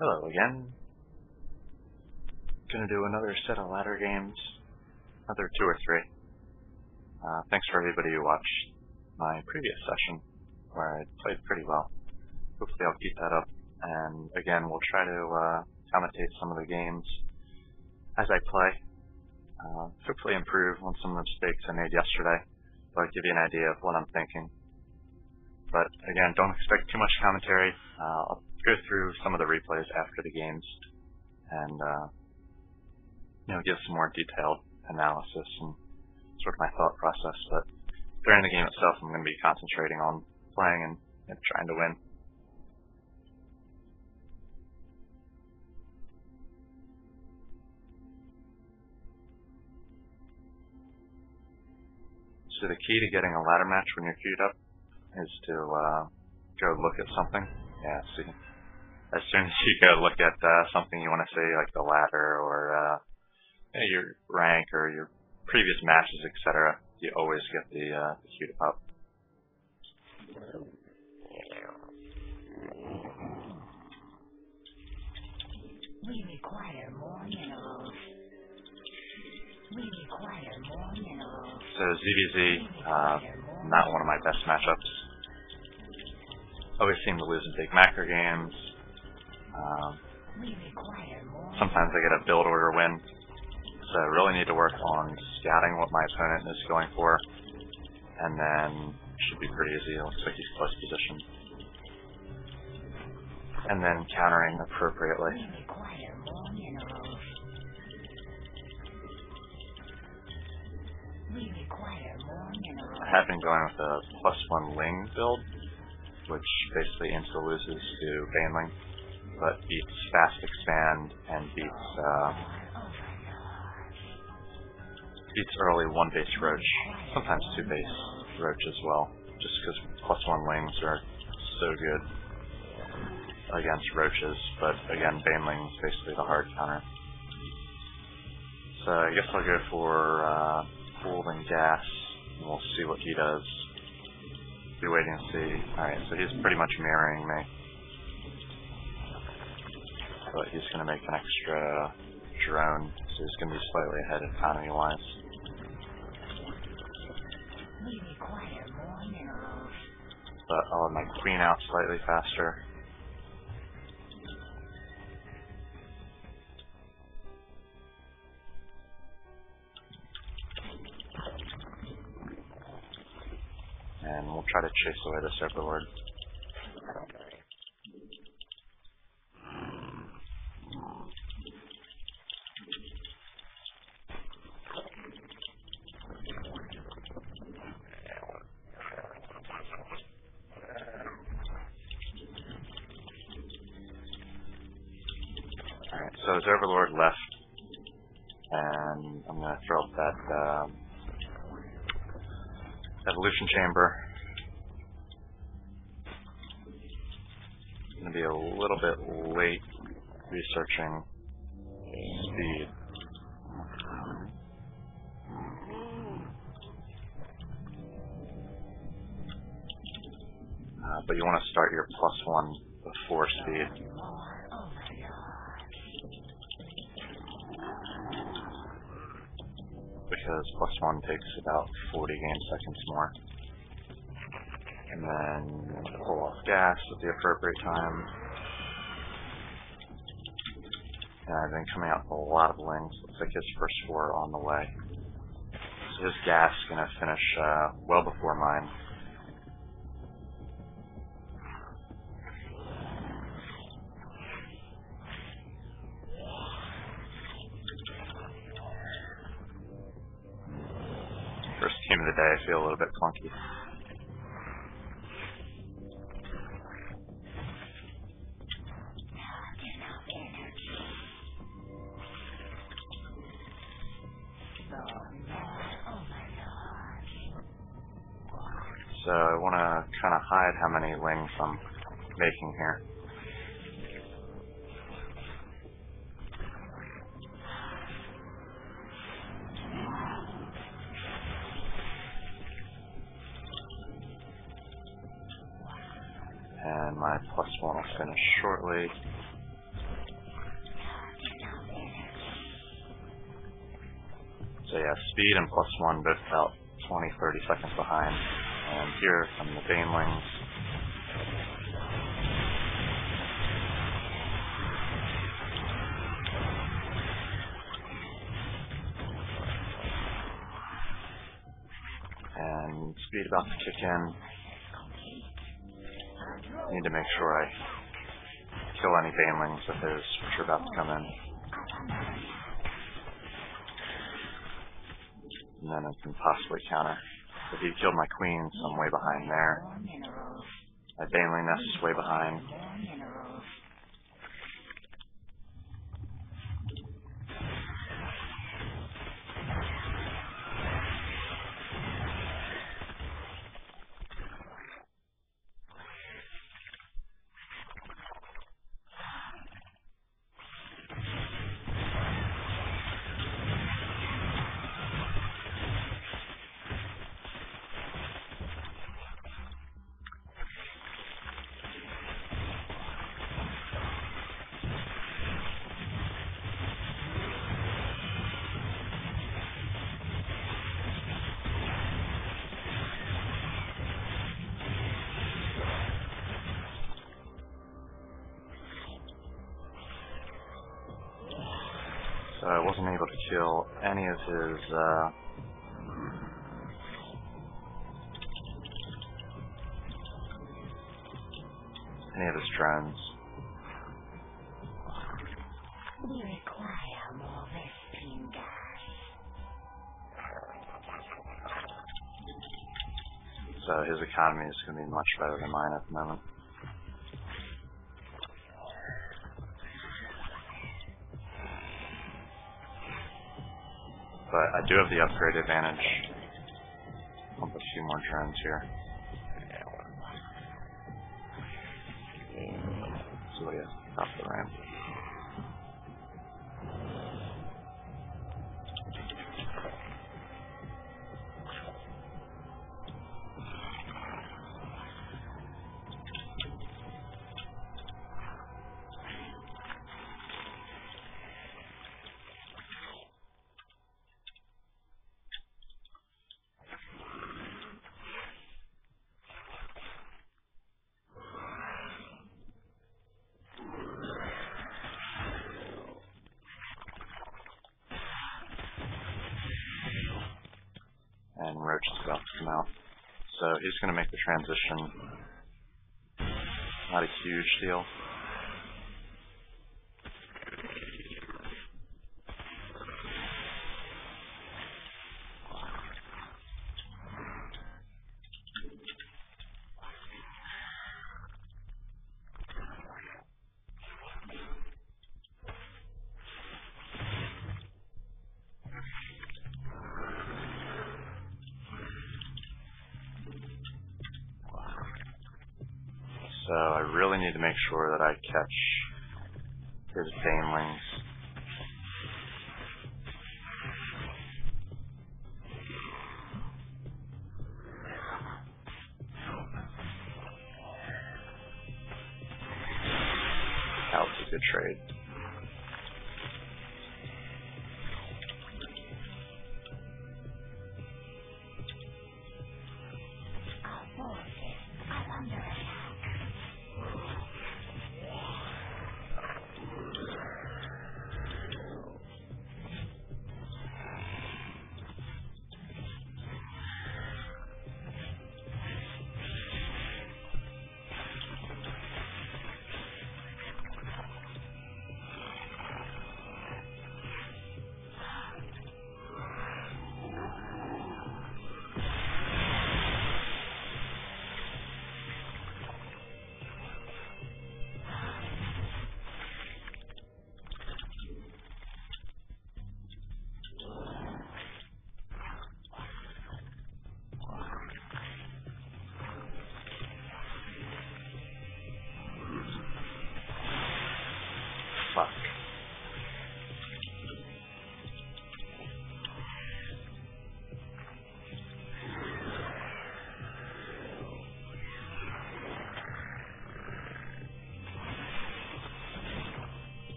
Hello again. Gonna do another set of ladder games, another 2 or 3. Thanks for everybody who watched my previous session, where I played pretty well. Hopefully I'll keep that up, and again we'll try to commentate some of the games as I play. Hopefully improve on some of the mistakes I made yesterday, so I'll give you an idea of what I'm thinking. But again, don't expect too much commentary. I'll go through some of the replays after the games and give some more detailed analysis and sort of my thought process. But during the game itself, I'm going to be concentrating on playing and trying to win. So the key to getting a ladder match when you're queued up is to go look at something. Yeah, see. As soon as you go look at something you want to see, like the ladder or your rank or your previous matches, etc., you always get the queued up. We require more minerals. We require more minerals. So ZVZ, not one of my best matchups. Always seem to lose in big macro games. Sometimes I get a build order win. So I really need to work on scouting what my opponent is going for. And then should be pretty easy. It looks like he's close position. And then countering appropriately. I have been going with a +1 Ling build, which basically insta-loses to Baneling, but beats Fast Expand and beats early 1 base Roach, sometimes 2 base Roach as well, just because +1 Lings are so good against Roaches, but again, Baneling is basically the hard counter. So I guess I'll go for Cooled and Gas, and we'll see what he does. Be waiting to see. Alright, so he's pretty much mirroring me. But he's going to make an extra drone, so he's going to be slightly ahead economy-wise. But I'll have my queen out slightly faster. And we'll try to chase away this Overlord. Alright, so his Overlord left, and I'm going to throw up that Evolution Chamber. I'm going to be a little bit late researching speed. But you want to start your +1 before speed. Because +1 takes about 40 game seconds more. And then pull off gas at the appropriate time. And I've been coming out with a lot of Lings. Looks like his first 4 are on the way. So his gas is going to finish well before mine. First team of the day, I feel a little bit clunky. So I want to kind of hide how many Lings I'm making here. And my +1 will finish shortly. So yeah, speed and +1 both about 20-30 seconds behind. And here come the banelings. And speed about to kick in. Need to make sure I kill any banelings of those which are about to come in. And then I can possibly counter. If he killed my queens, I'm way behind there. My baneling nest is way behind. So I wasn't able to kill any of his drones. We require more Vespine gas. So his economy is going to be much better than mine at the moment. But I do have the upgrade advantage. I'll put a few more drones here. See what he has off the ramp. And Roach is about to come out. So he's going to make the transition. Not a huge deal. So I really need to make sure that I catch his banelings. That was a good trade.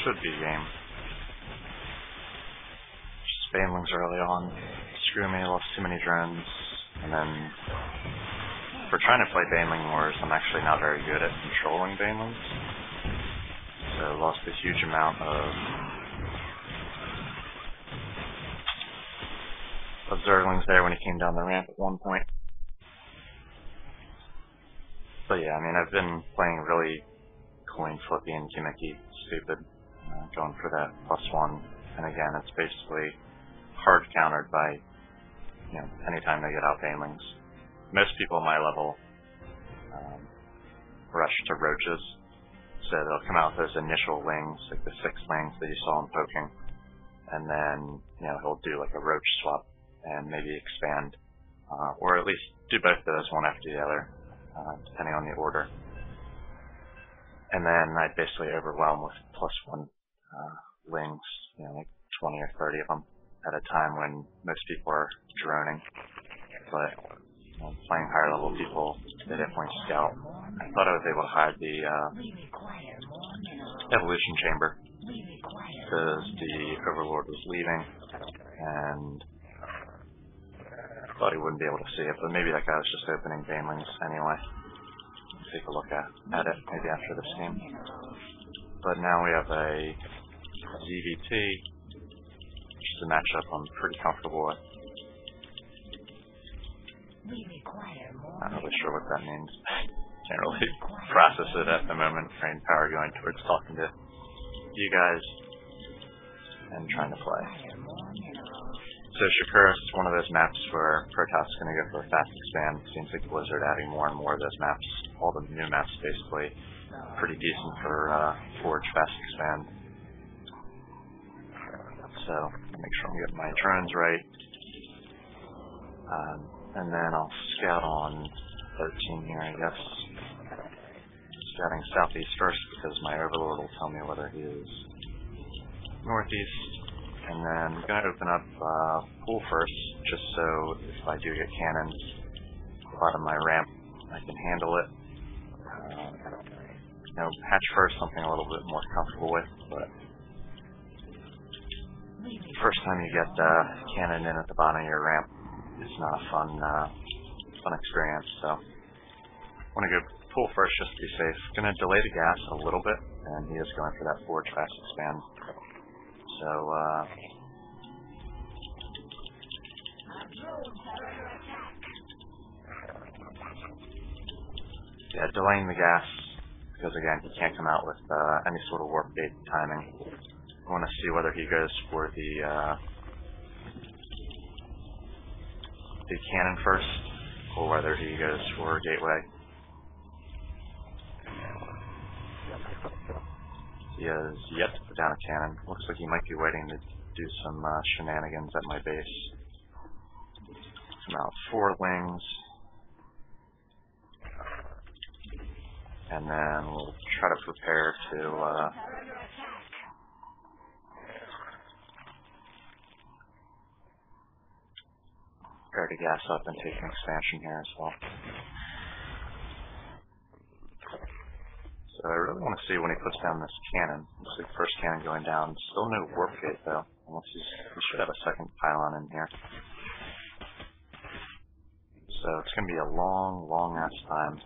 should be game. Just banelings early on. Screw me, lost too many drones. And then, for trying to play baneling wars, I'm actually not very good at controlling banelings. So lost a huge amount of zerglings there when he came down the ramp at one point. But yeah, I mean, I've been playing really coin flippy and gimmicky, stupid, going for that +1. And again, it's basically hard countered by, you know, anytime they get out banelings. Most people at my level rush to roaches, so they'll come out with those initial wings, like the 6 wings that you saw him poking, and then, you know, he'll do like a roach swap and maybe expand, or at least do both of those one after the other, depending on the order. And then I'd basically overwhelm with +1 wings, you know, like 20 or 30 of them at a time when most people are droning. But you know, playing higher level people, they definitely scout. I thought I was able to hide the evolution chamber because the Overlord was leaving, and I thought he wouldn't be able to see it, but maybe that guy was just opening banelings anyway. Take a look at it maybe after this game. But now we have a ZVT, which is a matchup I'm pretty comfortable with. Not really sure what that means. Can't really process it at the moment. Brain power going towards talking to you guys and trying to play. So Shakuras is one of those maps where Protoss is going to go for a fast expand. Seems like Blizzard adding more and more of those maps. All the new maps basically pretty decent for Forge fast expand. So make sure I'm getting my drones right. And then I'll scout on 13 here, I guess. Scouting southeast first because my Overlord will tell me whether he is northeast. And then I'm going to open up pool first, just so if I do get cannons out of my ramp, I can handle it. You know, hatch first, something a little bit more comfortable with, but first time you get cannon in at the bottom of your ramp, it's not a fun experience. So I want to go pool first just to be safe. Going to delay the gas a little bit, and he is going for that Forge fast expand. So, yeah, delaying the gas, because again, he can't come out with any sort of warp gate timing. I want to see whether he goes for the cannon first, or whether he goes for gateway. He has yet to put down a cannon. Looks like he might be waiting to do some shenanigans at my base. Come out 4 wings. And then we'll try to prepare to gas up and take an expansion here as well. So I really want to see when he puts down this cannon. Looks like first cannon going down. Still no warp gate though. Unless he should have a second pylon in here. So it's going to be a long ass time.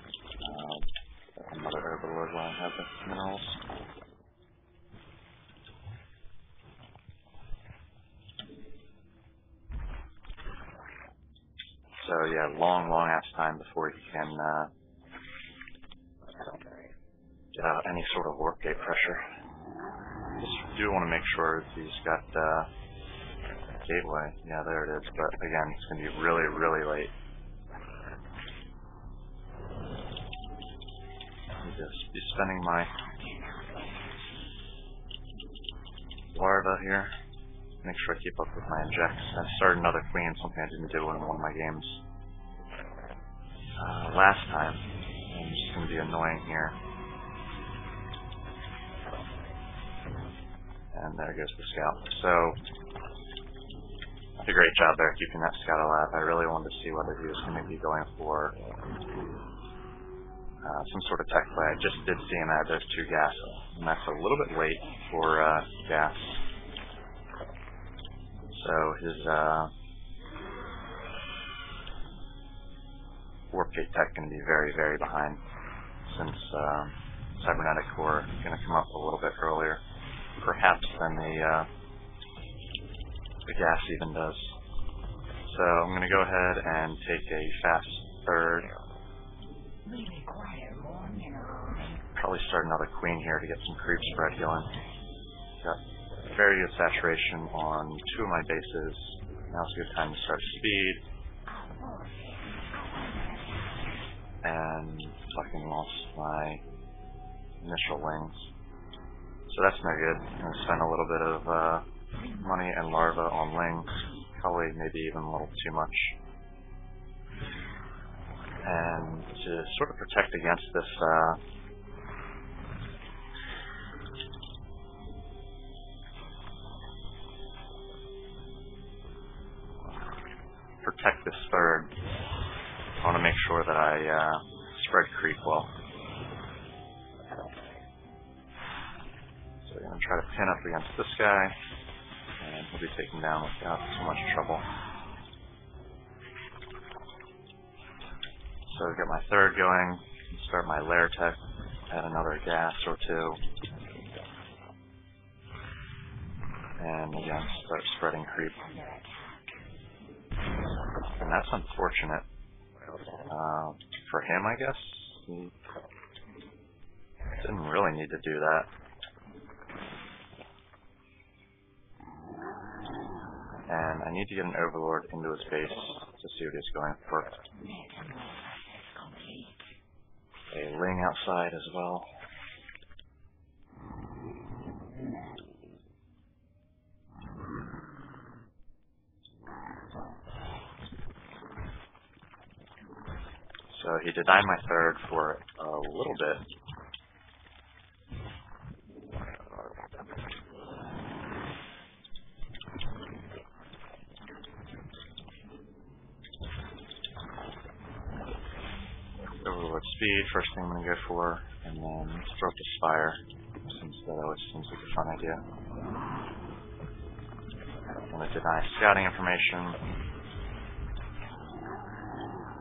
Another Overlord while I have the minerals. So yeah, long ass time before he can get out any sort of warp gate pressure. Just do want to make sure he's got gateway. Yeah, there it is. But again, it's going to be really late. I'll just be spending my larva here. Make sure I keep up with my injects. I started another queen, something I didn't do in one of my games last time. I'm just going to be annoying here. And there goes the scout. So, did a great job there keeping that scout alive. I really wanted to see whether he was going to be going for some sort of tech play. I just did see him add those 2 gas and that's a little bit late for gas. So his warp gate tech going to be very, very behind, since cybernetic core is going to come up a little bit earlier, perhaps than the gas even does. So I'm going to go ahead and take a fast third. Probably start another queen here to get some creep spread healing. Got very good saturation on 2 of my bases. Now's a good time to start speed. And fucking lost my initial wings. So that's no good. I'm going to spend a little bit of money and larva on wings. Probably maybe even a little too much. And to sort of protect against this third, I want to make sure that I spread creep well. So we're going to try to pin up against this guy, and he'll be taken down without too much trouble. So I've got my third going, start my lair tech, add another gas or 2, and again start spreading creep. And that's unfortunate for him, I guess. He didn't really need to do that. And I need to get an overlord into his base to see what he's going for. A ling outside as well. So he denied my third for a little bit. Overlord speed, first thing I'm going to go for, and then throw up the spire, since that always seems like a fun idea. I'm going to deny scouting information.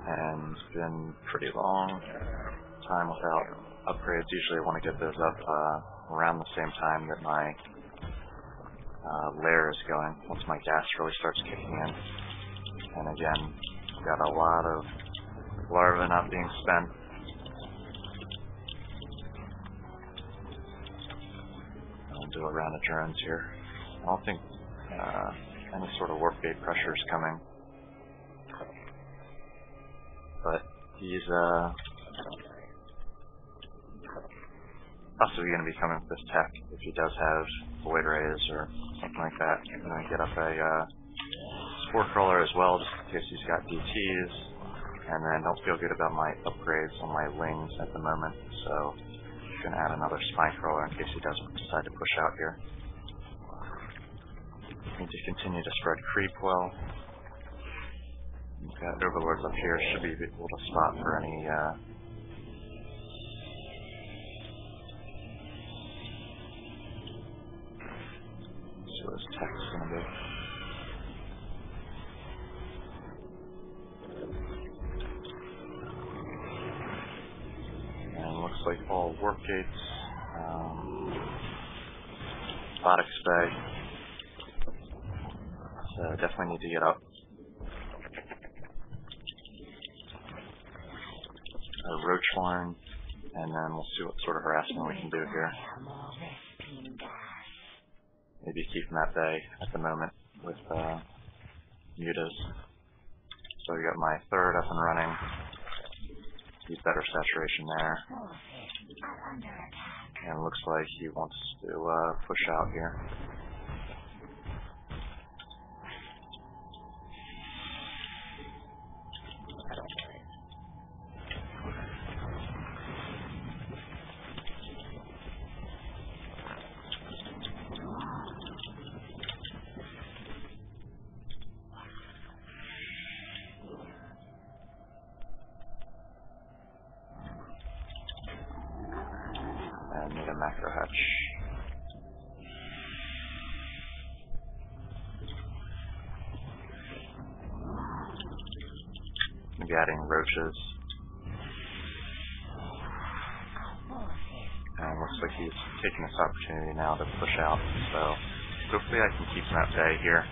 And it's been pretty long time without upgrades. Usually I want to get those up around the same time that my lair is going, once my gas really starts kicking in. And again, got a lot of larvae not being spent. I'll do a round of drones here. I don't think any sort of warp gate pressure is coming. But he's possibly going to be coming with this tech if he does have void rays or something like that. I'm going to get up a spore crawler as well, just in case he's got DTs. And then don't feel good about my upgrades on my lings at the moment, so I'm going to add another spine crawler in case he doesn't decide to push out here. Need to continue to spread creep well. Got overlords up here, should be able to spot for any see what his tech's gonna be. And looks like all warp gates, robotics bay. So definitely need to get up. A roach horn, and then we'll see what sort of harassment we can do here. Maybe keep him at bay at the moment with mutas. So we got my third up and running. Keep better saturation there. And it looks like he wants to push out here. And need a macro hatch. Maybe adding roaches. And looks like he's taking this opportunity now to push out, so hopefully I can keep him at bay here.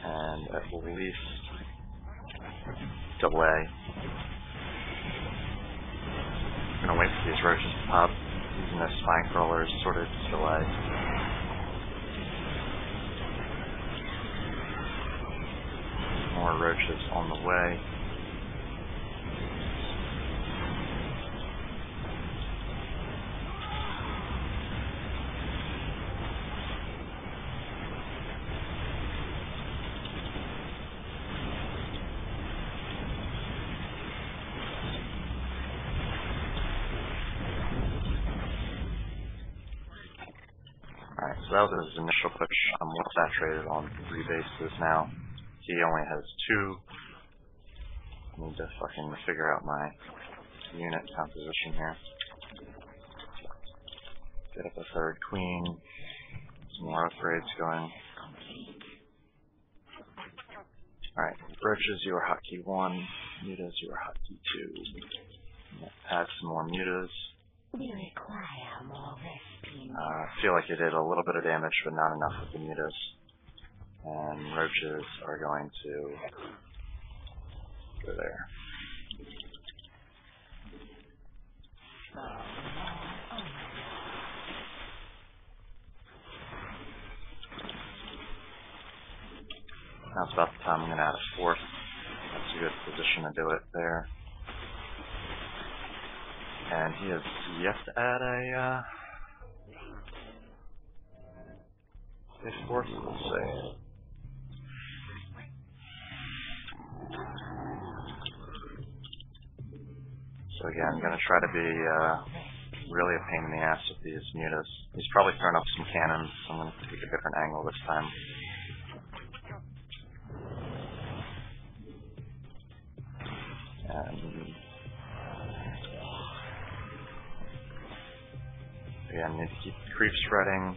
And at least delay. I'm gonna wait for these roaches to pop, using those spine crawlers sort of delay. More roaches on the way. Alright, so that was his initial push. I'm well saturated on 3 bases now. He only has 2. I need to fucking figure out my unit composition here. Get up a 3rd queen. Some more upgrades going. Alright, roaches, you are hotkey 1. Mutas, you are hotkey 2. Add some more mutas. We require more Vespine. I feel like it did a little bit of damage, but not enough with the mutas. And roaches are going to go there. Now it's about the time I'm going to add a 4th. That's a good position to do it there. And he has yet to add a 4th. Let's see. So again, I'm going to try to be really a pain in the ass with these mutas. He's probably thrown up some cannons, so I'm going to take a different angle this time. And again, need to keep the creep spreading.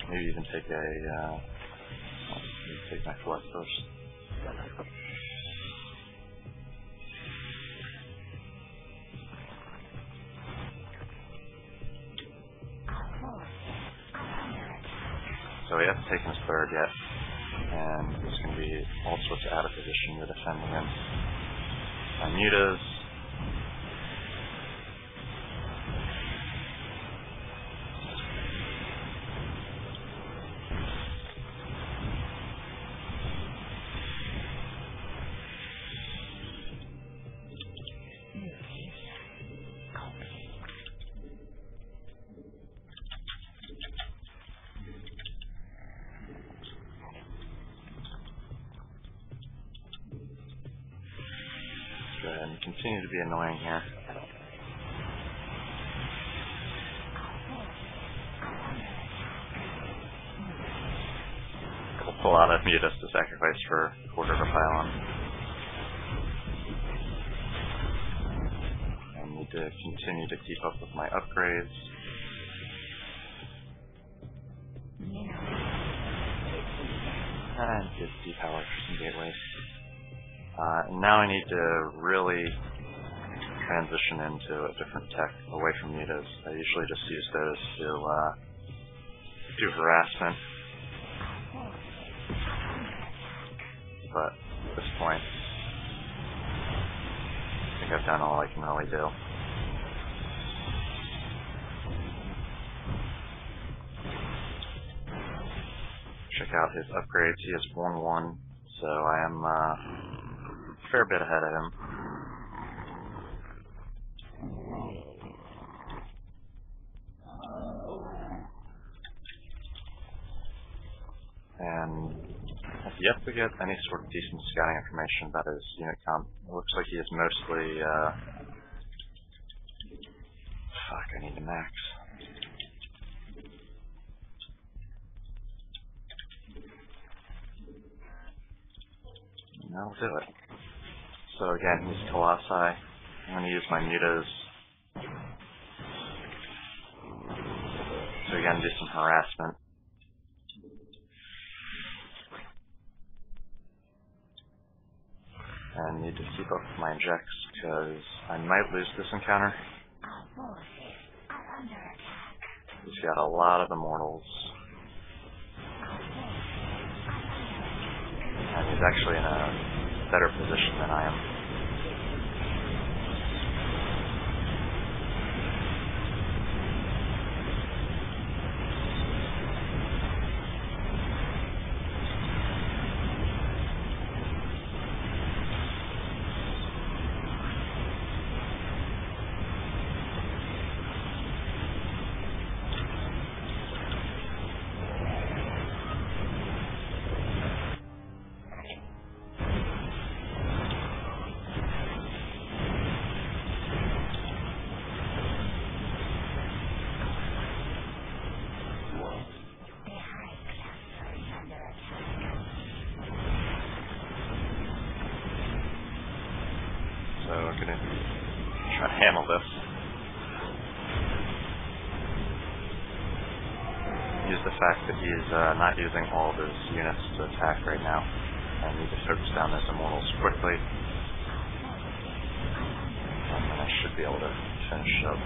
Maybe even take a take my 4th first. So he hasn't taken his 3rd yet, and he's going to be all sorts of out of position to defend against my mutas. And continue to be annoying here. We'll pull out a mutas to sacrifice for a quarter of a pylon. I need to continue to keep up with my upgrades. And just depower some gateways. And now I need to really transition into a different tech away from mutas. I usually just use those to do harassment. But at this point, I think I've done all I can really do. Check out his upgrades. He has 1-1, so I am a fair bit ahead of him. And I've yet to get any sort of decent scouting information about his unit comp. It looks like he is mostly, fuck, I need to max. And that'll do it. So again, he's Colossi. I'm going to use my mutas to again do some harassment. And need to keep up with my injects because I might lose this encounter. He's got a lot of immortals. And he's actually in a better position than I am. So we're going to try to handle this. Use the fact that he's not using all of his units to attack right now. I need to focus down those immortals quickly. And then I should be able to finish up.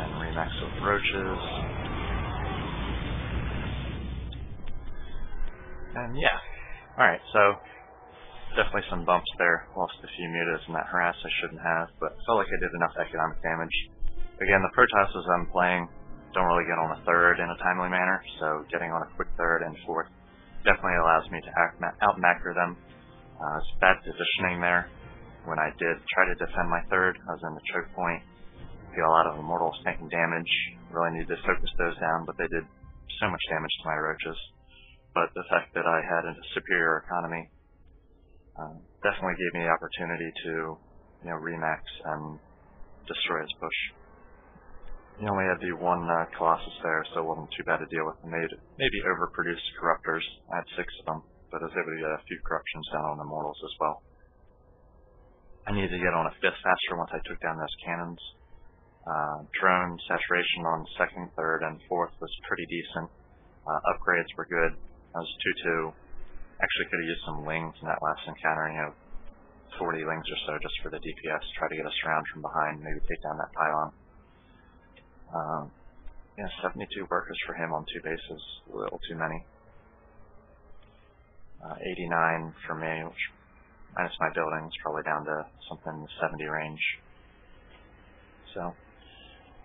And remax with roaches. And yeah, alright, so definitely some bumps there. Lost a few mutas in that harass I shouldn't have, but felt like I did enough economic damage. Again, the Protosses I'm playing don't really get on a third in a timely manner, so getting on a quick third and fourth definitely allows me to out-macro them. It's bad positioning there. When I did try to defend my third, I was in the choke point. Feel a lot of immortals taking damage. Really needed to focus those down, but they did so much damage to my roaches. But the fact that I had a superior economy definitely gave me the opportunity to, remax and destroy his push. He only had the one Colossus there, so it wasn't too bad to deal with. And maybe overproduced Corruptors. I had 6 of them, but I was able to get a few corruptions down on Immortals as well. I needed to get on a 5th faster once I took down those cannons. Drone saturation on 2nd, 3rd, and 4th was pretty decent. Upgrades were good. I was 2-2. Actually could have used some lings in that last encounter, 40 lings or so just for the DPS, try to get us around from behind, maybe take down that pylon. 72 workers for him on 2 bases, a little too many. 89 for me, which minus my buildings, probably down to something in the 70 range. So,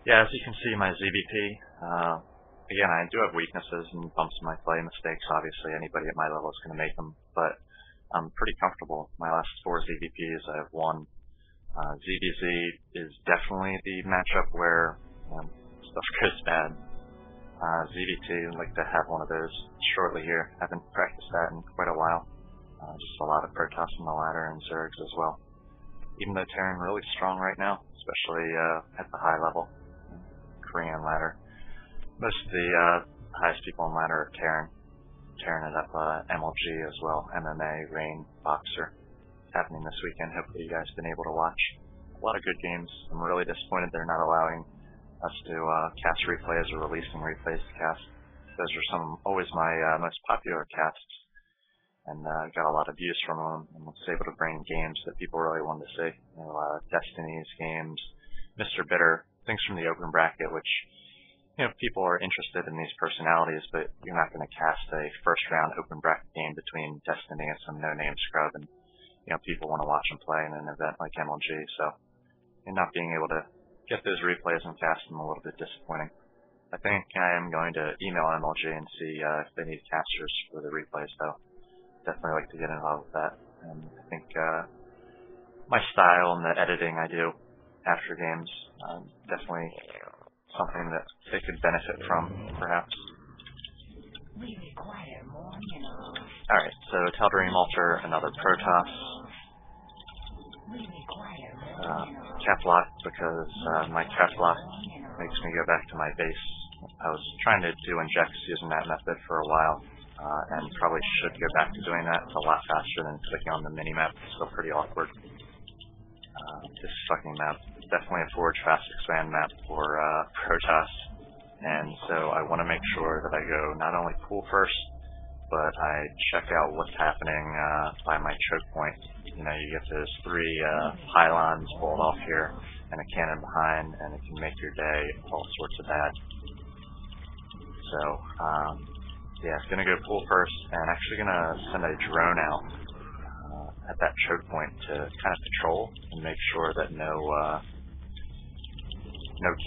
yeah, as you can see, my ZBP, again, I do have weaknesses and bumps in my play, mistakes, obviously, anybody at my level is going to make them, but I'm pretty comfortable. My last 4 ZBPs, I have won. ZBZ is definitely the matchup where stuff goes bad. ZBT, I'd like to have one of those shortly here. Haven't practiced that in quite a while. Just a lot of Protoss on the ladder and Zergs as well. Even though Terran really strong right now, especially at the high level. Korean ladder. Most of the highest people on ladder are Terran. Terran it up MLG as well, MMA, Rain, Boxer. It's happening this weekend. Hopefully you guys have been able to watch. A lot of good games. I'm really disappointed they're not allowing us to cast replays or releasing replays to cast. Those are always my most popular casts, and got a lot of views from them, and was able to bring games that people really wanted to see. Destiny's games, Mr. Bitter, things from the open bracket, which people are interested in these personalities, but you're not going to cast a first-round open bracket game between Destiny and some no-name scrub, and people want to watch them play in an event like MLG, so not being able to get those replays and cast them a little bit disappointing. I think I am going to email MLG and see if they need casters for the replays, though. Definitely like to get involved with that. And I think my style and the editing I do after games, definitely something that they could benefit from, perhaps. Alright, so Tal'Darim Altar, another Protoss. Cap lock because my cap lock makes me go back to my base I was trying to do injects using that method for a while, and probably should go back to doing that. It's a lot faster than clicking on the mini-map. It's still pretty awkward. This fucking map is definitely a forge fast expand map for Protoss, and so I want to make sure that I go not only pool first, but I check out what's happening by my choke point. You know, you get those 3 pylons pulled off here, and a cannon behind, and it can make your day all sorts of bad. So, yeah, gonna go pool first, and actually gonna send a drone out at that choke point to kind of patrol and make sure that no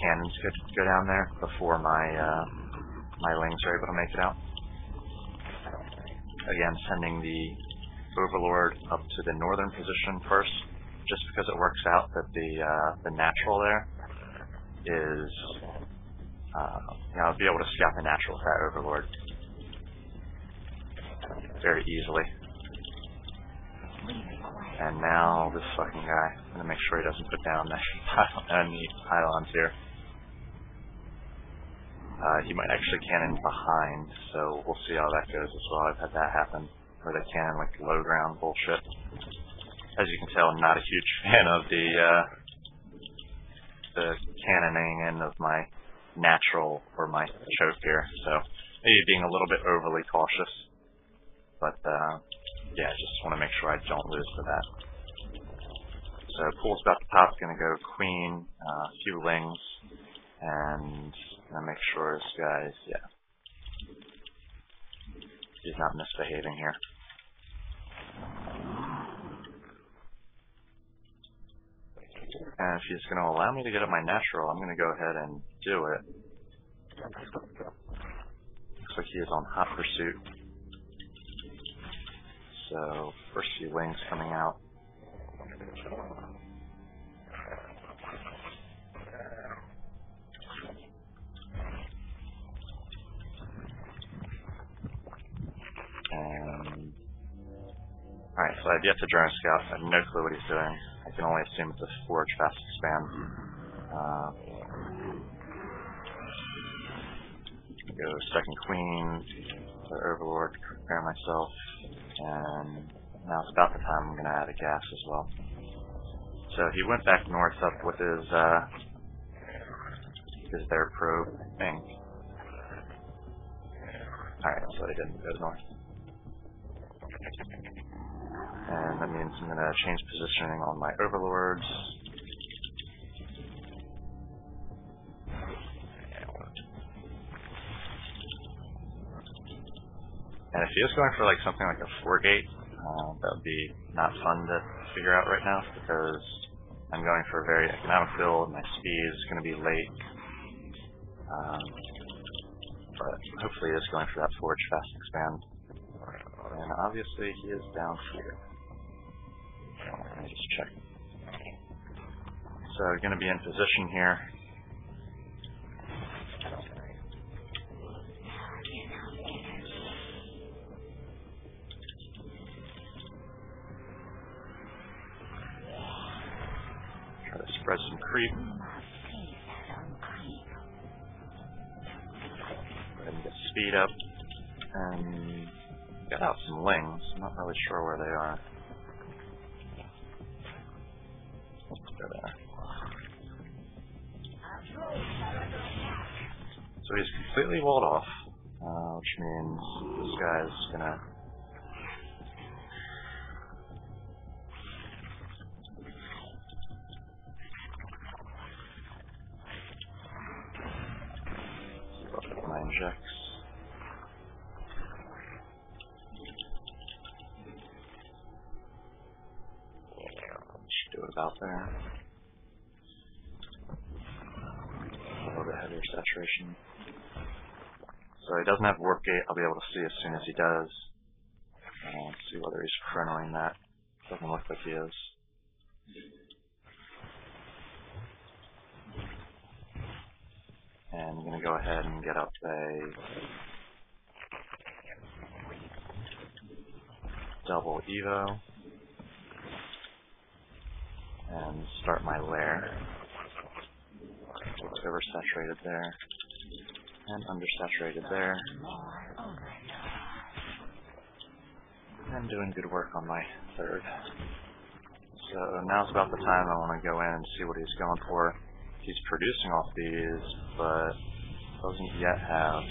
cannons could go down there before my lings are able to make it out. Again, sending the Overlord up to the northern position first, just because it works out that the natural there is, I'll be able to scout the natural with that Overlord very easily. And now this fucking guy, I'm gonna make sure he doesn't put down any pylons here. He might actually cannon behind, so we'll see how that goes as well. I've had that happen, where they cannon like low ground bullshit. As you can tell, I'm not a huge fan of the cannoning in of my natural or my choke here, so maybe being a little bit overly cautious. But yeah, just want to make sure I don't lose to that. So pool's about to pop, gonna go queen, a few lings, and gonna make sure this guy's, yeah, he's not misbehaving here. And if he's going to allow me to get up my natural, I'm going to go ahead and do it. Looks like he is on hot pursuit. So, first few wings coming out. And alright, so I've yet to drone scout. I have no clue what he's doing. I can only assume it's a forge fast expand. Go second queen, the Overlord, prepare myself, and now it's about the time I'm going to add a gas as well. So he went back north up with his their probe, I think. Alright, so he didn't go north. And that means I'm going to change positioning on my Overlords. And if he is going for like something like a 4-gate, that would be not fun to figure out right now, because I'm going for a very economic build, my speed is going to be late. But hopefully he is going for that forge fast expand. And obviously he is down here. Let me just check. So we're going to be in position here. Try to spread some creep. Go ahead and get speed up. And get out some lings. I'm not really sure where they are. Let's go there. So he's completely walled off, which means this guy's gonna look at my injects. Should do it about there. A little bit heavier saturation. So he doesn't have warp gate. I'll be able to see as soon as he does. See whether he's chronoing that. Doesn't look like he is. And I'm going to go ahead and get up a double Evo and start my lair. Looks oversaturated there. And undersaturated there. And doing good work on my third. So now's about the time I want to go in and see what he's going for. He's producing off these, but doesn't yet have.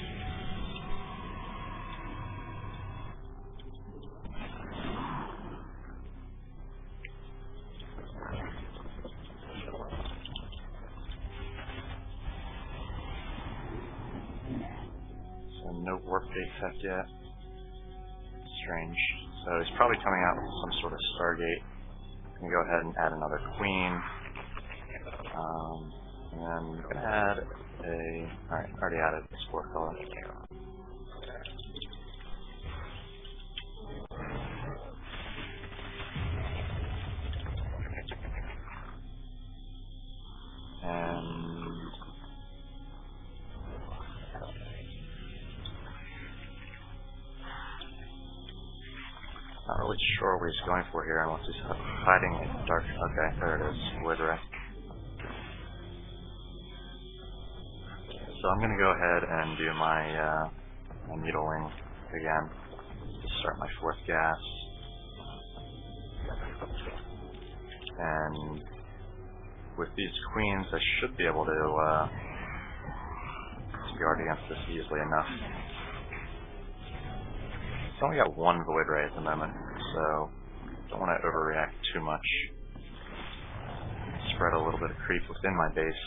So no warp gate tech yet. Strange. So he's probably coming out with some sort of Stargate. I'm going to go ahead and add another queen. And then I'm going to add a... Alright, already added the spore color. And... Not really sure what he's going for here unless he's hiding a dark... Okay, there it is. Void Ray. So I'm going to go ahead and do my needling again to start my fourth gas. And with these queens, I should be able to guard against this easily enough. It's only got one Void Ray at the moment, so don't want to overreact too much. Spread a little bit of creep within my base.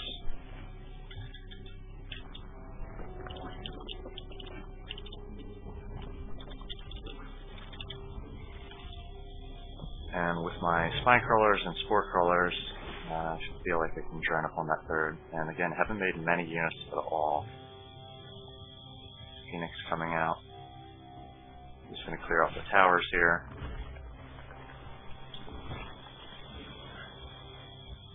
And with my spine crawlers and spore crawlers, I should feel like I can join up on that third. And again, haven't made many units at all. Phoenix coming out. Just going to clear off the towers here.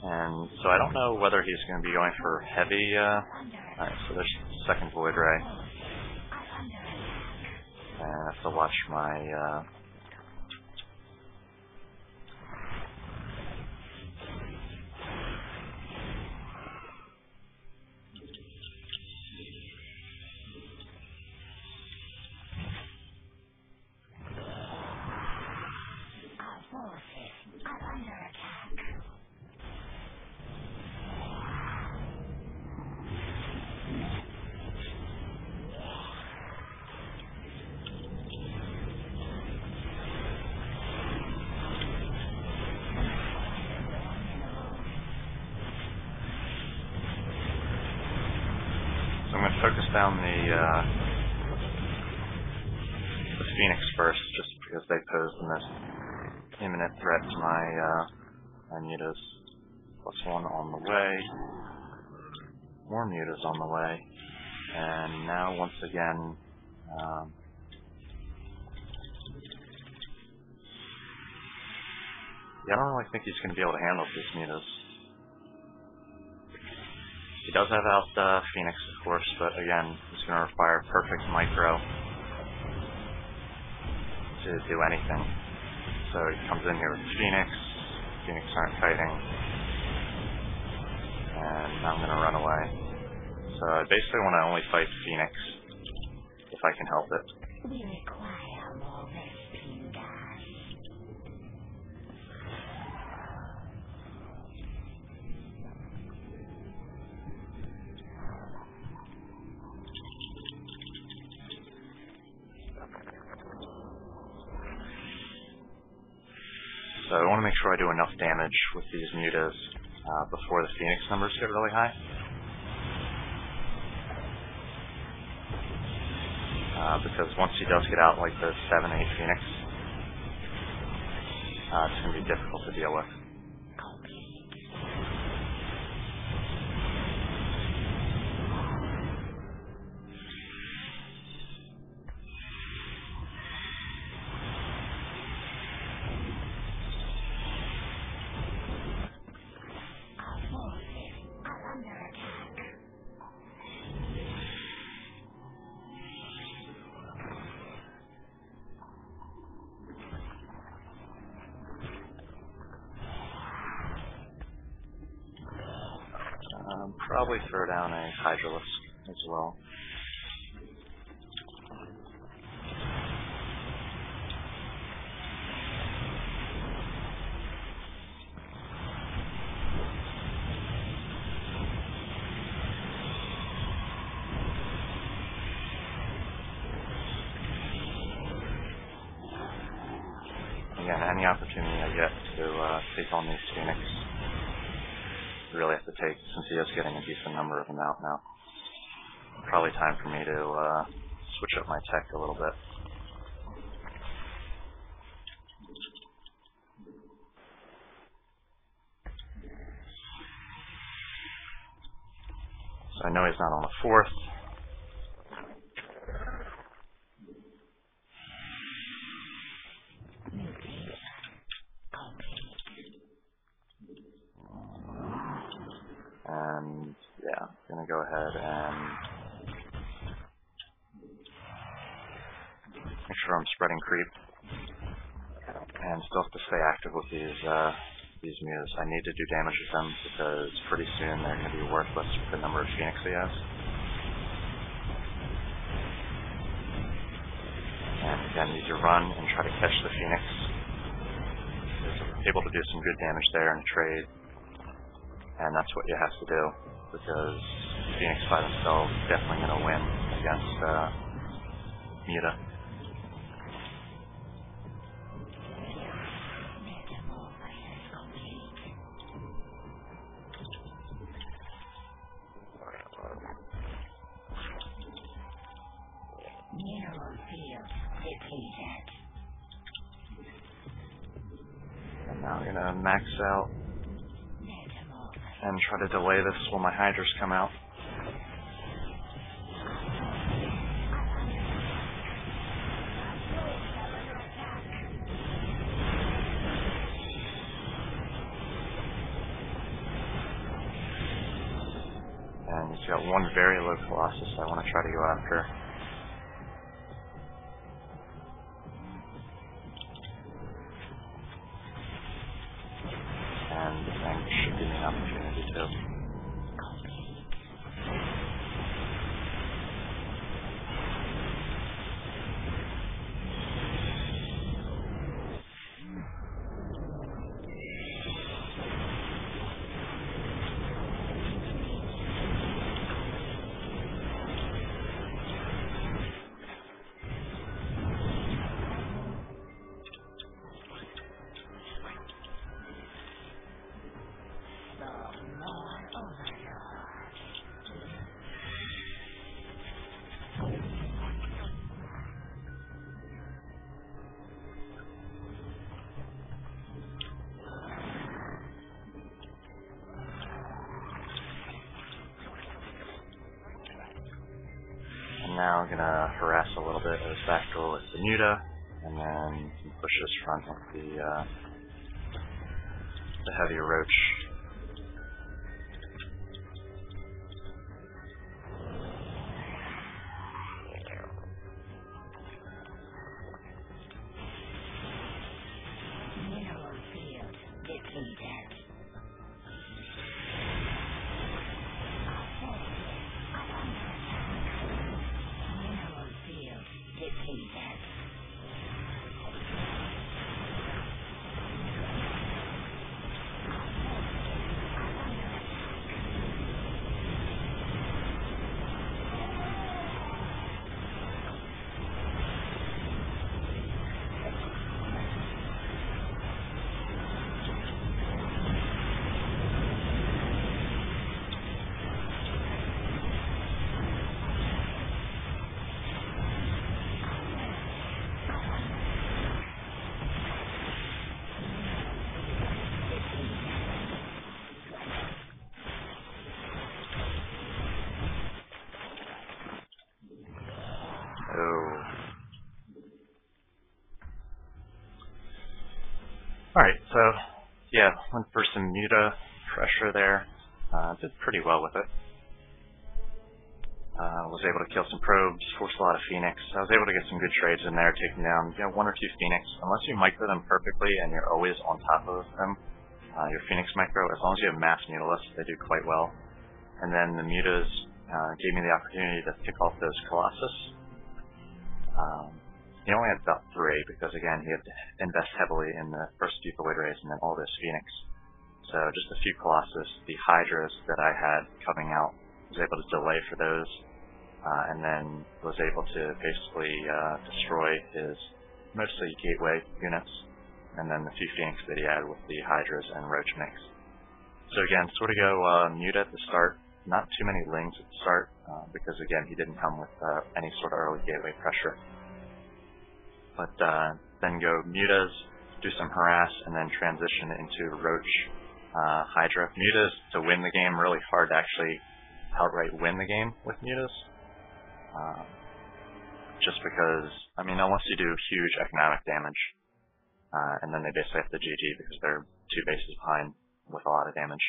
And so I don't know whether he's going to be going for heavy. Alright, so there's the second Void Ray. And I have to watch my. I'm going to focus down the Phoenix first, just because they pose the most imminent threat to my mutas. +1 on the way. More mutas on the way. And now, once again, yeah, I don't really think he's going to be able to handle these mutas. He does have out Phoenix, of course, but again, it's going to require perfect micro to do anything. So he comes in here with Phoenix. Phoenix aren't fighting. And now I'm going to run away. So I basically want to only fight Phoenix if I can help it. We require more Vespine gas. So I want to make sure I do enough damage with these mutas before the Phoenix numbers get really high. Because once he does get out like the 7-8 Phoenix, it's going to be difficult to deal with. Probably throw down a Hydralisk as well. again, any opportunity I get to take on these Phoenix, really have to take, since he is getting a decent number of them out now. Probably time for me to switch up my tech a little bit. So I know he's not on the 4th. And yeah, gonna go ahead and make sure I'm spreading creep, and still have to stay active with these mutas. I need to do damage with them because pretty soon they're gonna be worthless with the number of Phoenix he has. And again, need to run and try to catch the Phoenix. He's able to do some good damage there in a trade. And that's what you have to do, because Phoenix by themselves is definitely going to win against Muta. And now I'm going to max out and try to delay this while my Hydras come out. And he's got one very low Colossus I want to try to go after. And the thing should give me an opportunity to. Now I'm going to harass a little bit of his back door with the Muta, and then push his front with the heavier Roach. Alright, so yeah, went for some Muta pressure there. Did pretty well with it. Was able to kill some probes, force a lot of Phoenix. I was able to get some good trades in there, taking down one or two Phoenix. Unless you micro them perfectly and you're always on top of them, your Phoenix micro, as long as you have mass Mutalists, they do quite well. And then the Mutas gave me the opportunity to pick off those Colossus. He only had about 3 because, again, he had to invest heavily in the first few Void Rays and then all this Phoenix. So just a few Colossus. The Hydras that I had coming out, was able to delay for those, and then was able to basically destroy his mostly gateway units and then the few Phoenix that he had with the Hydras and Roach mix. So again, sort of go mute at the start. Not too many Lings at the start, because again, he didn't come with any sort of early gateway pressure. But then go Mutas, do some harass, and then transition into Roach Hydra. Mutas to win the game, really hard to actually outright win the game with Mutas. Just because, I mean, unless you do huge economic damage, and then they basically have to GG because they're 2 bases behind with a lot of damage.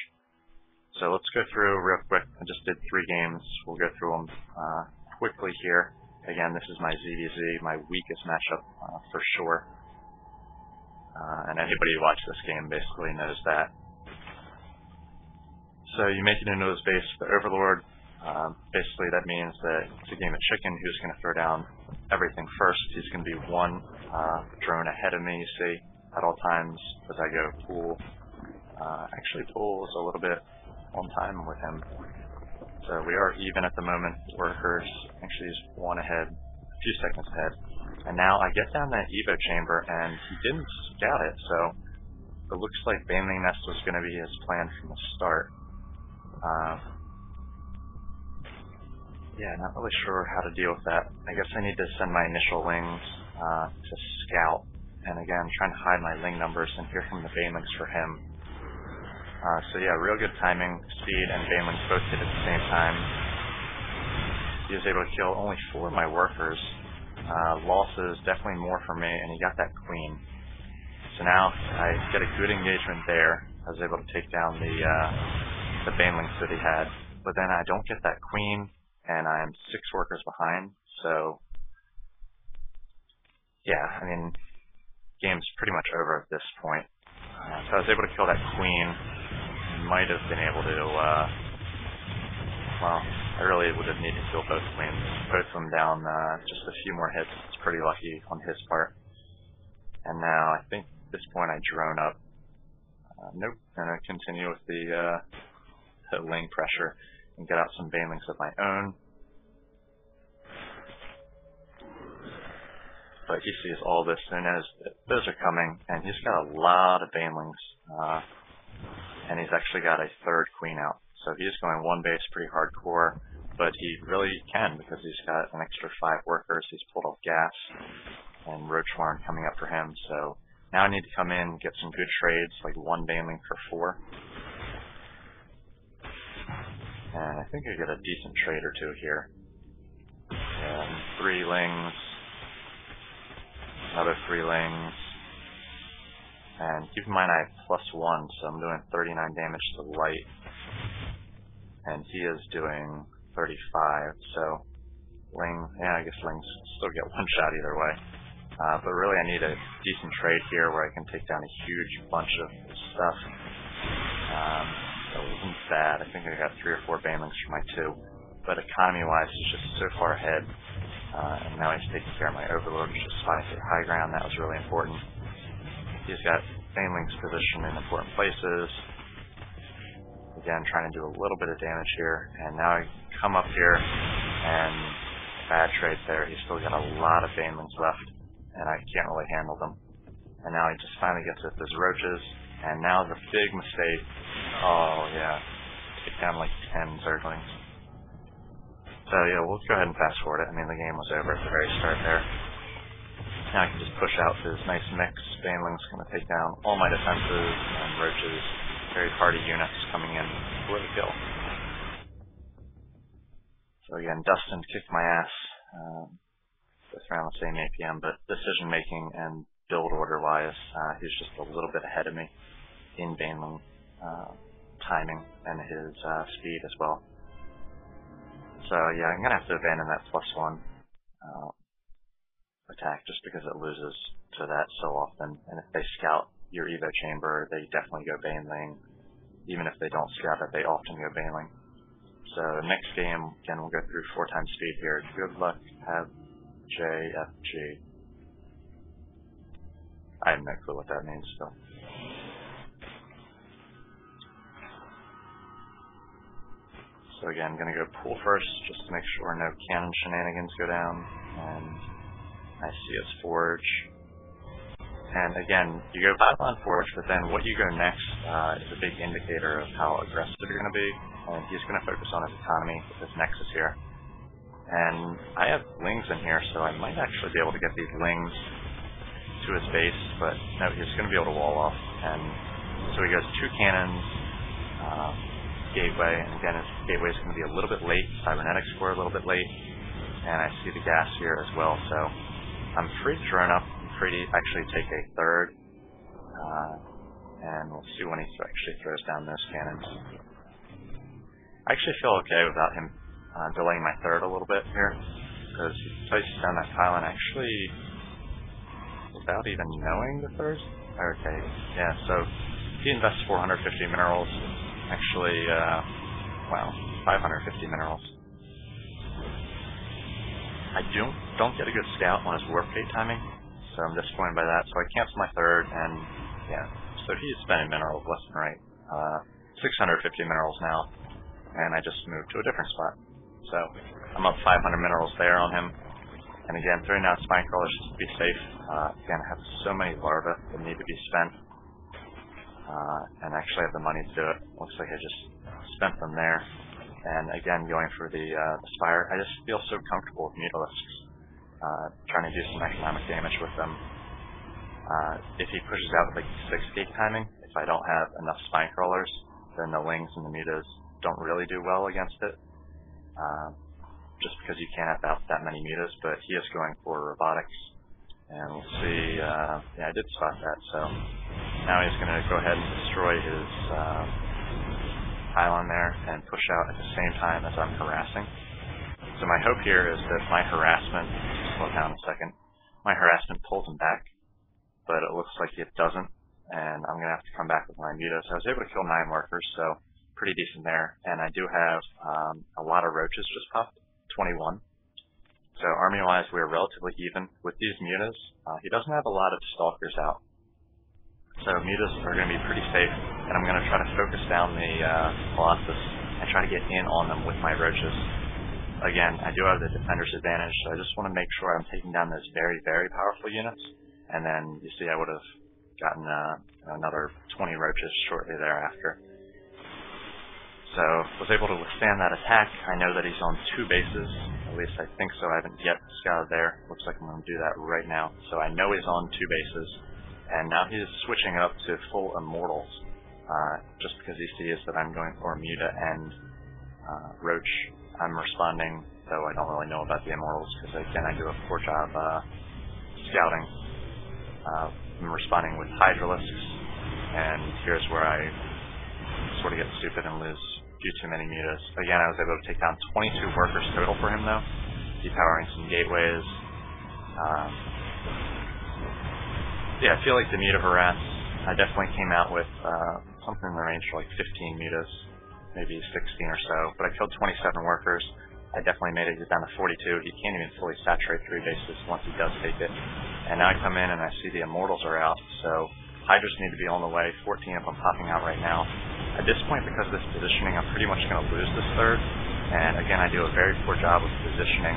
So let's go through real quick. I just did 3 games. We'll go through them quickly here. Again, this is my ZVZ, my weakest matchup for sure. And anybody who watched this game basically knows that. So you make it into his base, the Overlord. Basically that means that it's a game of chicken. Who's going to throw down everything first? He's going to be 1 drone ahead of me, you see, at all times as I go pool. Actually pool is a little bit on time with him. So we are even at the moment. Workers, actually he's 1 ahead, a few seconds ahead. And now I get down that Evo chamber and he didn't scout it, so it looks like Baneling Nest was going to be his plan from the start. Yeah, not really sure how to deal with that. I guess I need to send my initial Lings to scout. And again, trying to hide my Ling numbers, and here come the Banelings for him. So yeah, real good timing, speed, and Banelings both hit at the same time. He was able to kill only 4 of my workers. Losses, definitely more for me, and he got that Queen. So now I get a good engagement there. I was able to take down the Banelings that he had. But then I don't get that Queen, and I'm 6 workers behind. So yeah, I mean, game's pretty much over at this point. So I was able to kill that Queen. Might have been able to, well, I really would have needed to kill both Queens. Both of them down just a few more hits. It's pretty lucky on his part. And now I think at this point I drone up. Nope, I'm going to continue with the Ling pressure and get out some Banelings of my own. But he sees all this and knows that those are coming, and he's got a lot of Banelings. And he's actually got a 3rd Queen out. So he's going 1 base pretty hardcore, but he really can because he's got an extra 5 workers. He's pulled off gas, and Roach Warren coming up for him. So now I need to come in, get some good trades, like 1 Baneling for 4. And I think I get a decent trade or 2 here. And 3 Lings, another 3 Lings. And keep in mind I have +1, so I'm doing 39 damage to light. And he is doing 35, so Ling, yeah, I guess Lings still get 1 shot either way. But really I need a decent trade here where I can take down a huge bunch of stuff. So it wasn't bad. I think I got 3 or 4 Banelings for my 2. But economy-wise, he's just so far ahead. And now he's taking care of my Overlord, which is spotting through high ground. That was really important. He's got Banelings positioned in important places. Again, trying to do a little bit of damage here. And now I come up here, and bad trade there. He's still got a lot of Banelings left, and I can't really handle them. And now he just finally gets at those Roaches, and now the big mistake. Oh, yeah. Take down like 10 Zerglings. So, yeah, we'll go ahead and fast forward it. I mean, the game was over at the very start there. Now I can just push out this nice mix. Baneling's going to take down all my defenses, and Roaches, very hardy units coming in for the kill. So again, Dustin kicked my ass. Both around the same APM, but decision making and build order wise, he's just a little bit ahead of me in Baneling timing and his speed as well. So yeah, I'm going to have to abandon that +1 attack just because it loses to that so often. And if they scout your Evo chamber, they definitely go Baneling. Even if they don't scout it, they often go Baneling. So next game, again, we'll go through 4 times speed here. Good luck, have JFG. I have no clue what that means still. So again, I'm going to go pool first, just to make sure no cannon shenanigans go down. And I see his forge. And again, you go pylon forge, but then what you go next is a big indicator of how aggressive you're going to be. And he's going to focus on his economy with this nexus here. And I have lings in here, so I might actually be able to get these lings to his base, but no, he's going to be able to wall off. And so he goes 2 cannons, gateway, and again his gateway is going to be a little bit late, cybernetics core a little bit late, and I see the gas here as well, so I'm free to drone up. I'm free to actually take a third, and we'll see when he actually throws down those cannons. I actually feel okay without him delaying my third a little bit here, because he places down that pylon actually without even knowing the third. Okay, yeah, so he invests 450 minerals, actually, wow, 550 minerals. I don't get a good scout on his warp gate timing, so I'm disappointed by that, so I cancel my third, and yeah, so he's spending minerals left and right. 650 minerals now, and I just moved to a different spot. So I'm up 500 minerals there on him. And again, throwing out spine crawlers just to be safe. Again, I have so many larvae that need to be spent. And actually have the money to do it. Looks like I just spent them there. And again, going for the spire, I just feel so comfortable with mutilisks. Trying to do some economic damage with them. If he pushes out with like 6 gate timing, if I don't have enough spine crawlers, then the lings and the mutas don't really do well against it. Just because you can't have that many mutas, but he is going for robotics. And we'll see, yeah, I did spot that, so now he's going to go ahead and destroy his pylon there and push out at the same time as I'm harassing. So my hope here is that my harassment, slow down a second, my harassment pulls him back, but it looks like it doesn't, and I'm going to have to come back with my mutas. I was able to kill 9 workers, so pretty decent there, and I do have a lot of roaches just popped, 21. So army-wise, we're relatively even with these mutas. He doesn't have a lot of stalkers out, so mutas are going to be pretty safe, and I'm going to try to focus down the Colossus and try to get in on them with my roaches. Again, I do have the defender's advantage, so I just want to make sure I'm taking down those very, very powerful units, and then you see I would have gotten another 20 roaches shortly thereafter. So, was able to withstand that attack. I know that he's on 2 bases, at least I think so. I haven't yet scouted there. Looks like I'm going to do that right now. So I know he's on 2 bases, and now he's switching up to full immortals, just because he sees that I'm going for Muta and Roach. I'm responding, though I don't really know about the immortals, because again, I do a poor job scouting. I'm responding with Hydralisks, and here's where I sort of get stupid and lose too many mutas. Again, I was able to take down 22 workers total for him, though, depowering some gateways. Yeah, I feel like the muta harass, I definitely came out with something in the range of like 15 mutas, maybe 16 or so, but I killed 27 workers. I definitely made it down to 42. He can't even fully saturate 3 bases once he does take it. And now I come in and I see the immortals are out, so Hydras need to be on the way. 14 of them popping out right now. At this point, because of this positioning, I'm pretty much going to lose this third. And again, I do a very poor job with positioning.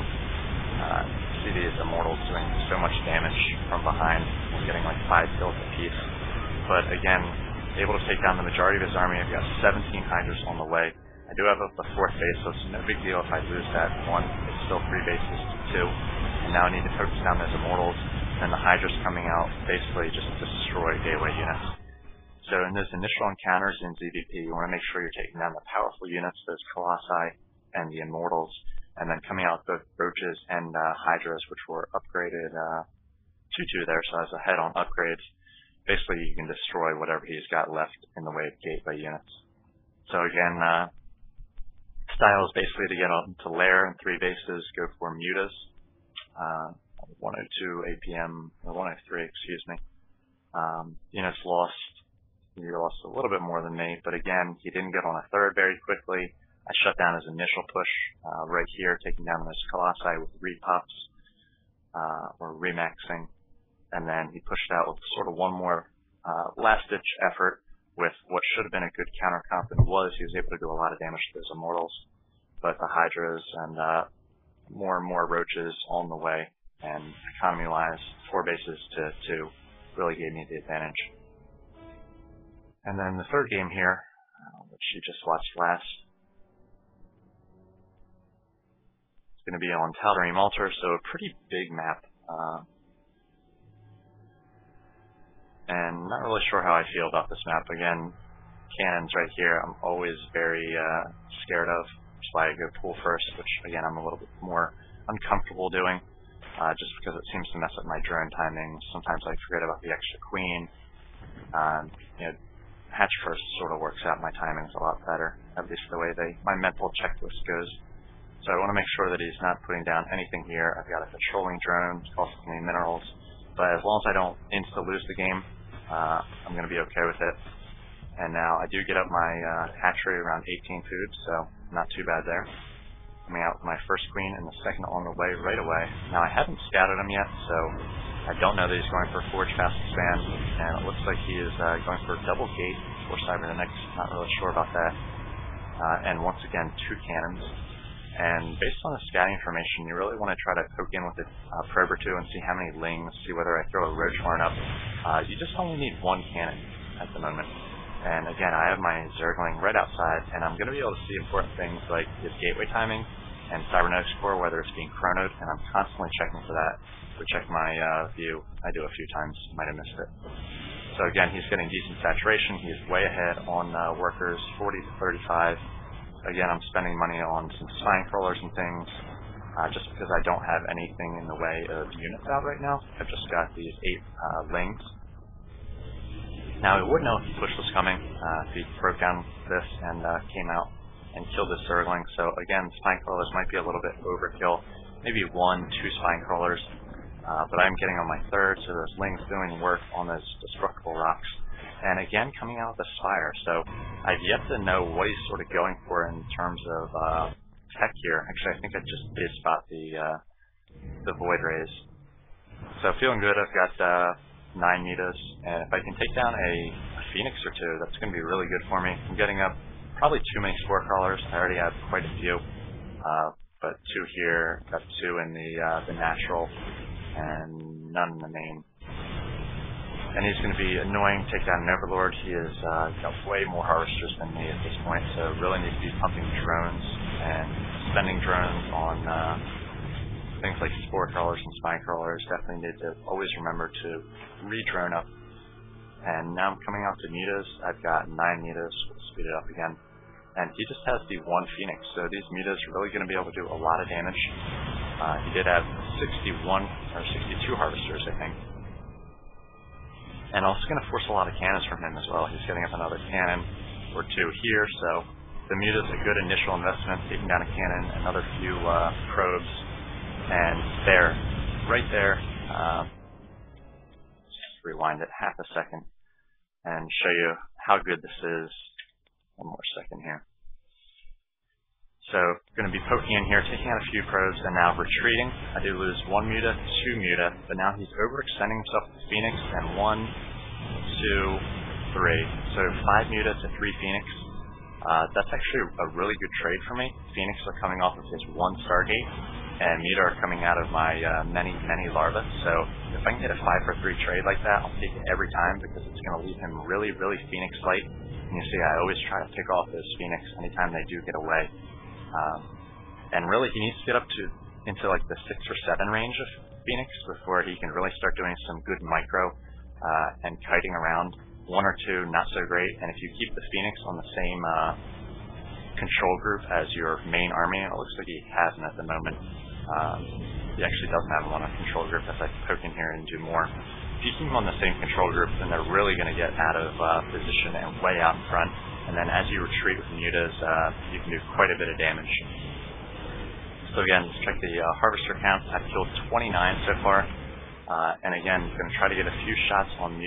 See these immortals doing so much damage from behind, getting like 5 kills apiece. But again, able to take down the majority of his army. I've got 17 Hydras on the way. I do have the 4th base, so it's no big deal if I lose that one. It's still 3 bases to 2. And now I need to focus down those immortals. And the Hydras coming out basically just to destroy gateway units. So in those initial encounters in ZVP, you want to make sure you're taking down the powerful units, those Colossi and the Immortals, and then coming out with Roaches and Hydras, which were upgraded 2-2 there, so as a head on upgrades, basically you can destroy whatever he's got left in the way of gateway units. So again, style is basically to get on to lair and 3 bases, go for mutas. 102 APM, or 103, excuse me. Units lost. He lost a little bit more than me, but again, he didn't get on a third very quickly. I shut down his initial push right here, taking down those Colossi with repops, or remaxing, and then he pushed out with sort of one more last-ditch effort with what should have been a good counter-comp, and was. He was able to do a lot of damage to those Immortals, but the Hydras and more and more Roaches on the way, and economy-wise, 4 bases to 2. really gave me the advantage. And then the third game here, which you just watched last, it's going to be on Tal'Darim Altar, so a pretty big map. And not really sure how I feel about this map. Again, cannons right here I'm always very scared of. That's why I go pool first, which again I'm a little bit more uncomfortable doing, just because it seems to mess up my drone timing. Sometimes I forget about the extra queen. You know, hatch first sort of works out. My timing's a lot better, at least the way my mental checklist goes. So I want to make sure that he's not putting down anything here. I've got a patrolling drone, costing me minerals, but as long as I don't insta-lose the game, I'm going to be okay with it. And now I do get up my hatchery around 18 food, so not too bad there. Coming out with my first queen and the second on the way right away. Now I haven't scouted him yet, so I don't know that he's going for Forge Fast Expand, and it looks like he is going for Double Gate or Cybernetics. Not really sure about that. And once again, 2 cannons. And based on the scouting information, you really want to try to poke in with a probe or 2 and see how many lings, see whether I throw a roach horn up. You just only need 1 cannon at the moment. And again, I have my Zergling right outside, and I'm going to be able to see important things like his gateway timing and Cybernetics core, whether it's being chronoed, and I'm constantly checking for that. We check my view. I do a few times, might have missed it. So again, he's getting decent saturation. He's way ahead on workers, 40 to 35. Again, I'm spending money on some spine crawlers and things, just because I don't have anything in the way of units out right now. I've just got these 8 lings. Now, I would know if the push was coming, if he broke down this and came out and killed this Zergling. So again, spine crawlers might be a little bit overkill. Maybe 1, 2 spine crawlers. But I'm getting on my 3rd, so those lings doing work on those destructible rocks. And again, coming out with a Spire, so I've yet to know what he's sort of going for in terms of tech here. Actually, I think I just did spot the Void Rays. So feeling good. I've got 9 Mitas, and if I can take down a Phoenix or 2, that's going to be really good for me. I'm getting up probably too many Spore Crawlers. I already have quite a few, but 2 here, got 2 in the natural, and none in the main. And he's going to be annoying, take down an Overlord. He is got way more harvesters than me at this point, so really needs to be pumping drones and spending drones on things like Spore Crawlers and Spine Crawlers. Definitely need to always remember to re-drone up. And now I'm coming out to Mitas. I've got 9 Mitas. We'll speed it up again. And he just has the 1 Phoenix, so these Mitas are really going to be able to do a lot of damage. He did have 61 or 62 harvesters, I think. And also going to force a lot of cannons from him as well. He's getting up another cannon or 2 here, so the Muta's a good initial investment, taking down a cannon, another few probes, and there, right there, just rewind it half a second and show you how good this is. One more second here. So, going to be poking in here, taking out a few probes, and now retreating. I do lose 1 Muta, 2 Muta, but now he's overextending himself with Phoenix, and 1, 2, 3. So 5 Muta to 3 Phoenix. That's actually a really good trade for me. Phoenix are coming off of his 1 Stargate, and Muta are coming out of my many larvae. So if I can get a 5 for 3 trade like that, I'll take it every time, because it's going to leave him really Phoenix light. And you see, I always try to pick off those Phoenix anytime they do get away. And really, he needs to get up into like the 6 or 7 range of Phoenix before he can really start doing some good micro and kiting around. 1 or 2, not so great. And if you keep the Phoenix on the same control group as your main army, it looks like he hasn't at the moment. He actually doesn't have him on a control group as I poke in here and do more. If you keep him on the same control group, then they're really going to get out of position and way out in front. And then as you retreat with Mutas, you can do quite a bit of damage. So again, let's check the harvester count. I've killed 29 so far. And again, I'm going to try to get a few shots on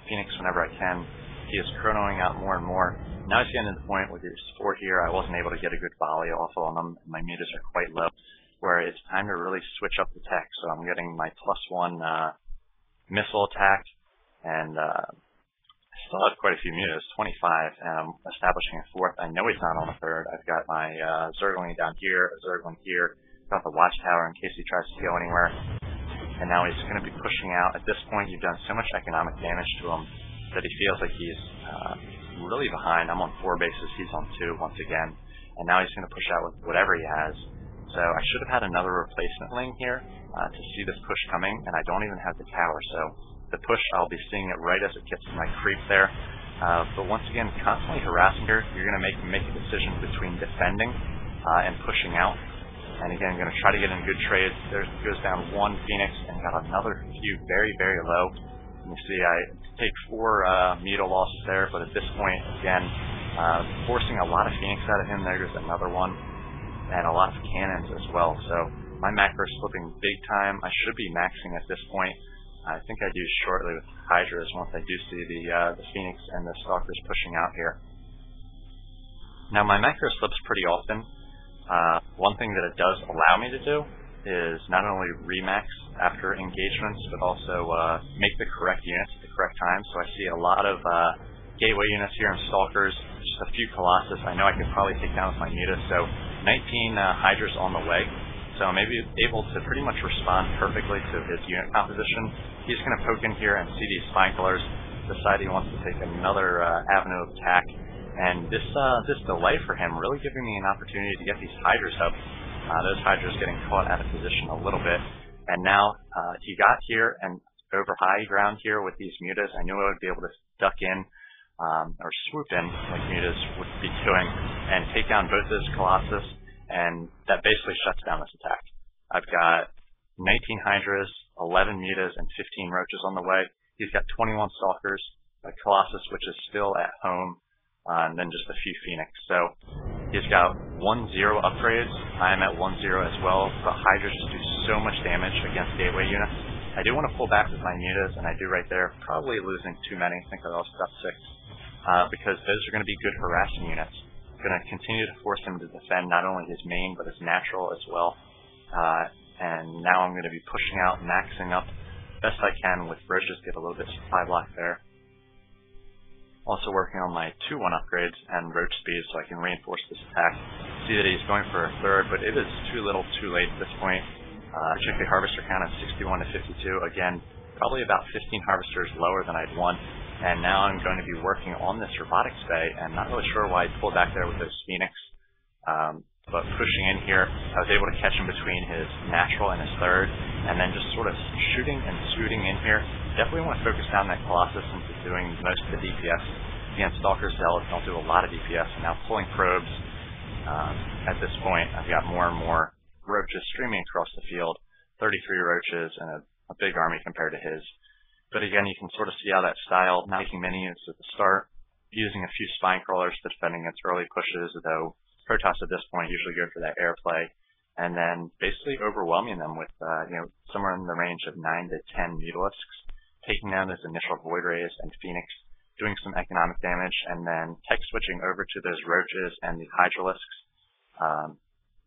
Phoenix whenever I can. He is chronoing out more and more. Now he's getting to the point with his 4 here, I wasn't able to get a good volley off on him. My Mutas are quite low, where it's time to really switch up the tech. So I'm getting my +1 missile attack, and I still have quite a few Mutas, 25, and I'm establishing a 4th. I know he's not on a 3rd. I've got my Zergling down here, a Zergling here, got the watchtower in case he tries to go anywhere. and now he's going to be pushing out. At this point, you've done so much economic damage to him that he feels like he's really behind. I'm on 4 bases, he's on 2 once again, and now he's going to push out with whatever he has. So I should have had another replacement lane here to see this push coming, and I don't even have the tower, so the push, I'll be seeing it right as it gets to my creep there. But once again, constantly harassing here, you're going to make a decision between defending and pushing out. And again, I'm going to try to get in good trades. There goes down 1 Phoenix and got another few very, very low. You see I take 4 Muto losses there, but at this point, again, forcing a lot of Phoenix out of him. There goes another one, and a lot of cannons as well. So my macro is slipping big time. I should be maxing at this point. I think I do shortly with Hydras once I do see the Phoenix and the Stalkers pushing out here. Now my macro slips pretty often. One thing that it does allow me to do is not only remax after engagements, but also make the correct units at the correct time. So I see a lot of gateway units here and Stalkers, just a few Colossus. I know I could probably take down with my Muta, so 19 Hydras on the way. So I'm maybe able to pretty much respond perfectly to his unit composition. He's going to poke in here and see these Spine Killers, decide he wants to take another avenue of attack. And this delay for him really giving me an opportunity to get these Hydras up. Those Hydras getting caught out of position a little bit. And now he got here and over high ground here with these Mutas. I knew I would be able to duck in or swoop in like Mutas would be doing and take down both those Colossus. And that basically shuts down this attack. I've got 19 Hydras, 11 Mutas, and 15 Roaches on the way. He's got 21 Stalkers, a Colossus which is still at home, and then just a few Phoenix. So he's got 1-0 upgrades. I am at 1-0 as well, but Hydras just do so much damage against gateway units. I do want to pull back with my Mutas, and I do right there, probably losing too many. I think I lost about 6, because those are going to be good harassing units. Going to continue to force him to defend not only his main, but his natural as well. And now I'm going to be pushing out, maxing up best I can with Roaches, get a little bit supply block there. Also working on my 2-1 upgrades and Roach speed so I can reinforce this attack. See that he's going for a 3rd, but it is too little too late at this point. Check the Harvester count of 61 to 52. Again, probably about 15 Harvesters lower than I'd want. And now I'm going to be working on this Robotics Bay, and not really sure why I pulled back there with those Phoenix. But pushing in here, I was able to catch him between his natural and his 3rd, and then just sort of shooting and scooting in here. Definitely want to focus down that Colossus since it's doing most of the DPS. Again, Stalker Zealots don't do a lot of DPS, and now pulling probes. At this point, I've got more and more Roaches streaming across the field. 33 Roaches and a big army compared to his. But again, you can sort of see how that style, not making many units at the start, using a few Spine Crawlers to defending its early pushes, though Protoss at this point usually go for that airplay, and then basically overwhelming them with somewhere in the range of 9 to 10 Mutalisks, taking down those initial Void Rays and Phoenix, doing some economic damage, and then tech switching over to those Roaches and the Hydralisks.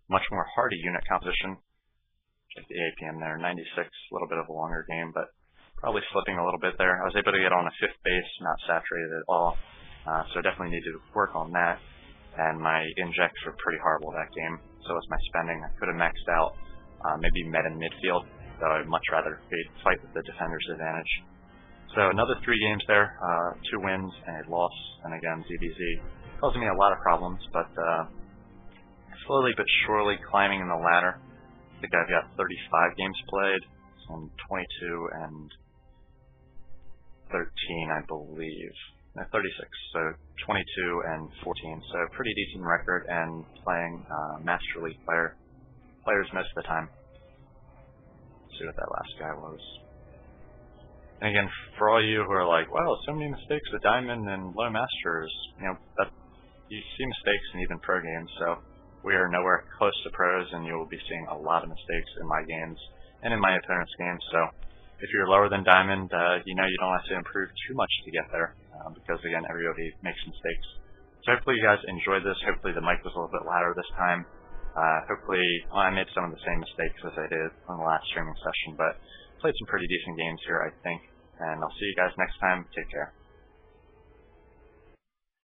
Much more hardy unit composition. Check the APM there, 96, a little bit of a longer game, but probably slipping a little bit there. I was able to get on a 5th base, not saturated at all, so definitely need to work on that. And my injects were pretty horrible that game, so was my spending. I could have maxed out, maybe met in midfield, though I'd much rather fight with the defender's advantage. So another 3 games there, 2 wins and a loss, and again ZBZ causing me a lot of problems, but slowly but surely climbing in the ladder. I think I've got 35 games played, some 22 and 13, I believe. No, 36, so 22 and 14, so pretty decent record, and playing Master League players most of the time. Let's see what that last guy was. And again, for all you who are like, wow, so many mistakes with Diamond and low Masters, you see mistakes in even pro games, so we are nowhere close to pros, and you will be seeing a lot of mistakes in my games and in my opponent's games. So if you're lower than Diamond, you don't have to improve too much to get there, because again, everybody makes mistakes. So hopefully you guys enjoyed this. Hopefully the mic was a little bit louder this time. Hopefully I made some of the same mistakes as I did on the last streaming session, but played some pretty decent games here, I think. And I'll see you guys next time. Take care.